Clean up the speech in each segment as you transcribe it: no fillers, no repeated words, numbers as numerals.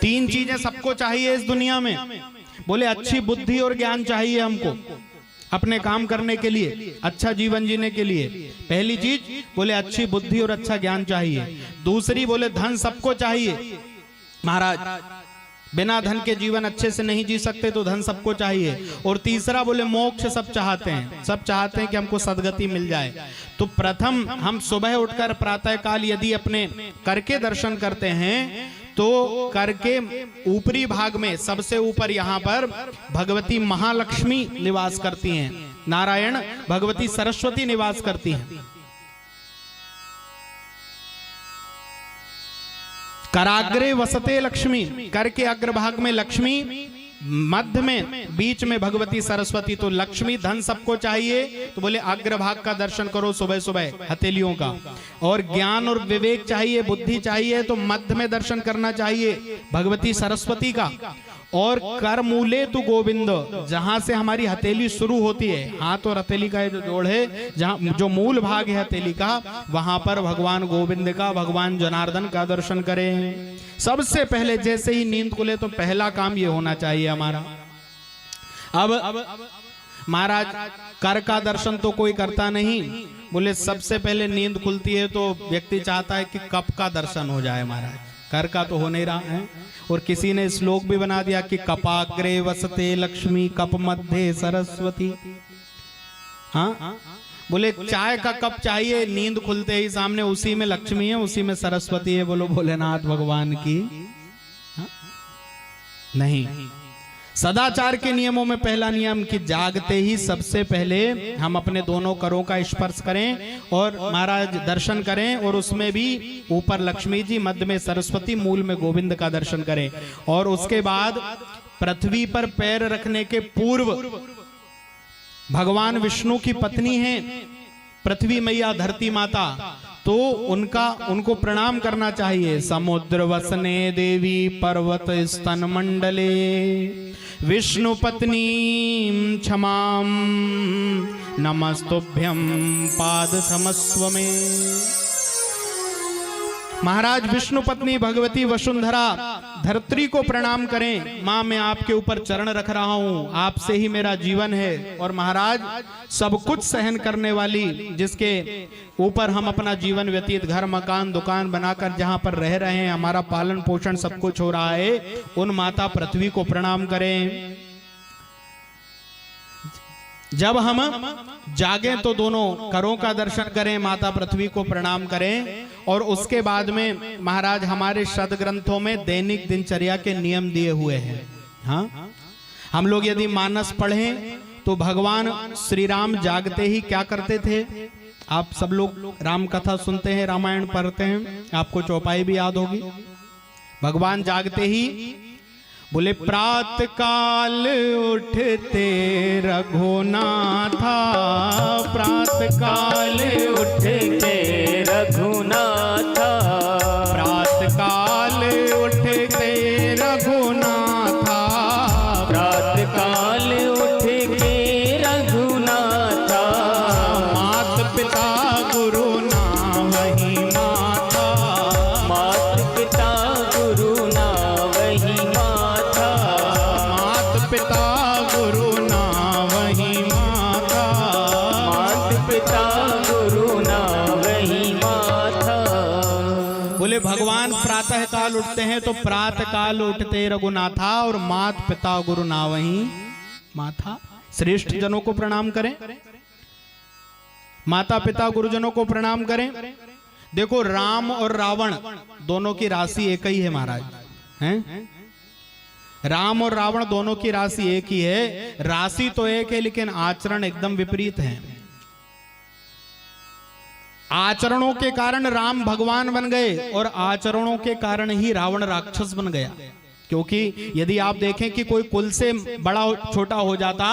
तीन चीजें सबको चाहिए इस दुनिया में। बोले अच्छी बुद्धि और ज्ञान चाहिए हमको अपने काम करने के लिए, अच्छा जीवन जीने के लिए। पहली चीज बोले अच्छी बुद्धि और अच्छा ज्ञान चाहिए। दूसरी बोले धन सबको चाहिए महाराज, बिना धन के जीवन अच्छे से नहीं जी सकते, तो धन सबको चाहिए। और तीसरा बोले मोक्ष सब चाहते हैं, सब चाहते हैं कि हमको सदगति मिल जाए। तो प्रथम हम सुबह उठकर प्रातः काल यदि अपने कर के दर्शन करते हैं तो कर के ऊपरी भाग में सबसे ऊपर यहाँ पर भगवती महालक्ष्मी निवास करती हैं, नारायण भगवती सरस्वती निवास करती हैं। कराग्रे वसते लक्ष्मी, कर के अग्रभाग में लक्ष्मी, मध्य में बीच में भगवती सरस्वती। तो लक्ष्मी धन सबको चाहिए, तो बोले अग्रभाग का दर्शन करो सुबह सुबह हथेलियों का। और ज्ञान और विवेक चाहिए, बुद्धि चाहिए, तो मध्य में दर्शन करना चाहिए भगवती सरस्वती का। और कर मूले तु गोविंद, जहां से हमारी हथेली शुरू होती है, हाथ और हथेली का जो जोड़ है, जहां जो मूल भाग है हथेली का, वहां पर भगवान गोविंद का, भगवान जनार्दन का दर्शन करें। सबसे पहले जैसे ही नींद खुले तो पहला काम ये होना चाहिए हमारा। अब महाराज कर का दर्शन तो कोई करता नहीं, बोले सबसे पहले नींद खुलती है तो व्यक्ति चाहता है कि कप का दर्शन हो जाए महाराज, कर का तो हो नहीं रहा है। और किसी ने श्लोक भी बना दिया कि कपाग्रे वसते लक्ष्मी कप मध्य सरस्वती। हाँ, बोले चाय का कप चाहिए, नींद खुलते ही सामने उसी में लक्ष्मी है, उसी में सरस्वती है। बोलो भोलेनाथ भगवान की। हाँ? नहीं, सदाचार के नियमों में पहला नियम कि जागते ही सबसे पहले हम अपने दोनों करों का स्पर्श करें और महाराज दर्शन करें, और उसमें भी ऊपर लक्ष्मी जी, मध्य में सरस्वती, मूल में गोविंद का दर्शन करें। और उसके बाद पृथ्वी पर पैर रखने के पूर्व भगवान विष्णु की पत्नी है पृथ्वी मैया, धरती माता, तो उनको प्रणाम करना चाहिए। समुद्र वसने देवी पर्वत स्तन मंडले विष्णु पत्नी क्षमाम नमस्तुभ्यम पाद समस्व में। महाराज विष्णु पत्नी भगवती वसुंधरा धरत्री को प्रणाम करें। माँ मैं आपके ऊपर चरण रख रहा हूँ, आपसे ही मेरा जीवन है। और महाराज सब कुछ सहन करने वाली, जिसके ऊपर हम अपना जीवन व्यतीत, घर मकान दुकान बनाकर जहाँ पर रह रहे हैं, हमारा पालन पोषण सब कुछ हो रहा है, उन माता पृथ्वी को प्रणाम करें। जब हम जागें तो दोनों करों का दर्शन करें, माता पृथ्वी को प्रणाम करें। और उसके बाद में महाराज हमारे सदग्रंथों में दैनिक दिनचर्या के नियम दिए हुए हैं। हाँ, हम लोग यदि मानस पढ़ें तो भगवान श्री राम जागते ही क्या करते थे? आप सब लोग राम कथा सुनते हैं, रामायण पढ़ते हैं, आपको चौपाई भी याद होगी। भगवान जागते ही बोले प्रात काल उठते रघुनाथा, प्रात काल उठते रघुनाथा, प्रात काल उठते रघुनाथा, प्रात काल उठते रघुनाथा, मात पिता गुरु ना वही माता, मात पिता गुरु ना वही माता, मात पिता गुरु ना वही माता, मात पिता गुरु ना वही माता। बोले भगवान प्रातः काल उठते हैं तो प्रातः काल उठते रघुनाथा, और मात पिता गुरु ना वही माता। श्रेष्ठ जनों को प्रणाम करें, माता पिता गुरुजनों को प्रणाम करें। देखो राम और रावण दोनों की राशि एक ही है महाराज, हैं? राम और रावण दोनों की राशि एक ही है, राशि तो एक है लेकिन आचरण एकदम विपरीत है। आचरणों के कारण राम भगवान बन गए और आचरणों के कारण ही रावण राक्षस बन गया। क्योंकि यदि आप देखें कि कोई कुल से बड़ा छोटा हो जाता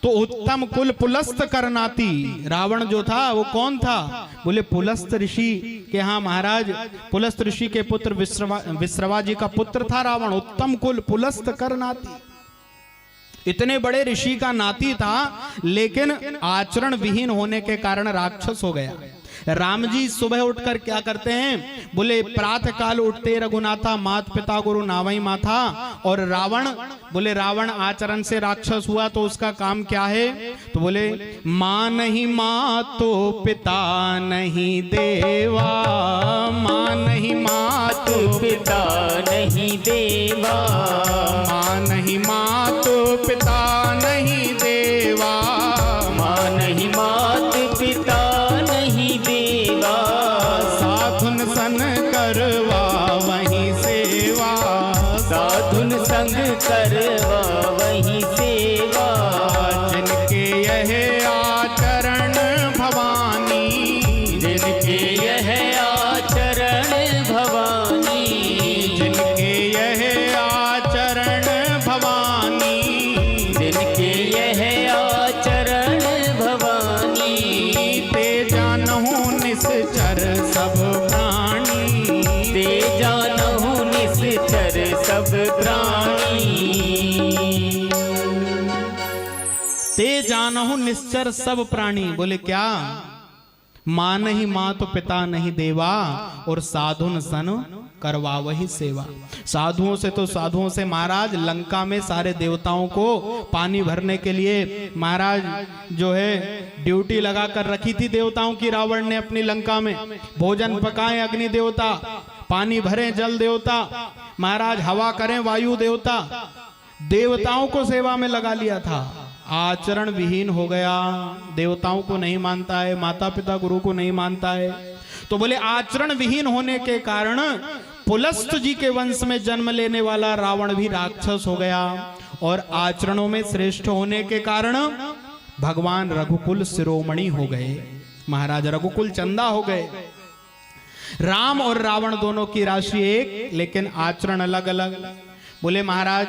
तो उत्तम कुल पुलस्त करनाती, रावण जो था वो कौन था? बोले पुलस्त ऋषि के, हाँ महाराज पुलस्त ऋषि के पुत्र विश्रवा जी का पुत्र था रावण, उत्तम कुल पुलस्त करनाती, इतने बड़े ऋषि का नाती था, लेकिन आचरण विहीन होने के कारण राक्षस हो गया। राम जी सुबह उठकर क्या करते हैं, बोले प्रातः काल उठते रघुनाथा, मात पिता गुरु नावई माथा। और रावण, बोले रावण आचरण से राक्षस हुआ तो उसका काम क्या है, तो बोले माँ नहीं माँ तो पिता नहीं देवा, माँ नहीं माँ तो पिता नहीं देवा, माँ नहीं माँ तो पिता नहीं देवा, माँ नहीं मात पिता नहीं देवा, साधुन सन करवा वहीं सेवा, साधुन संग करवा वही सेवा, जिनके यह आचरण भवानी, जिनके यह आचरण भवानी, जिनके यह आचरण भवानी, जिनके यह आचरण भवानी, ते जानहु निश्चर सब प्राणी, ते जानहु निश्चर सब प्राणी, ते जानहु निश्चर सब प्राणी। बोले क्या, माँ नहीं माँ तो पिता नहीं देवा, और साधुन सन करवा वही सेवा। साधुओं से तो साधुओं से महाराज लंका में सारे देवताओं को पानी भरने के लिए महाराज जो है ड्यूटी लगा कर रखी थी देवताओं की। रावण ने अपनी लंका में भोजन पकाए अग्नि देवता, पानी भरे जल देवता, महाराज हवा करें वायु देवता, देवताओं को सेवा में लगा लिया था। आचरण विहीन हो गया, देवताओं को नहीं मानता है, माता पिता गुरु को नहीं मानता है। तो बोले आचरण विहीन होने के कारण पुलस्त जी के वंश में जन्म लेने वाला रावण भी राक्षस हो गया, और आचरणों में श्रेष्ठ होने के कारण भगवान रघुकुल शिरोमणि हो गए, महाराज रघुकुल चंदा हो गए। राम और रावण दोनों की राशि एक, लेकिन आचरण अलग अलग। बोले महाराज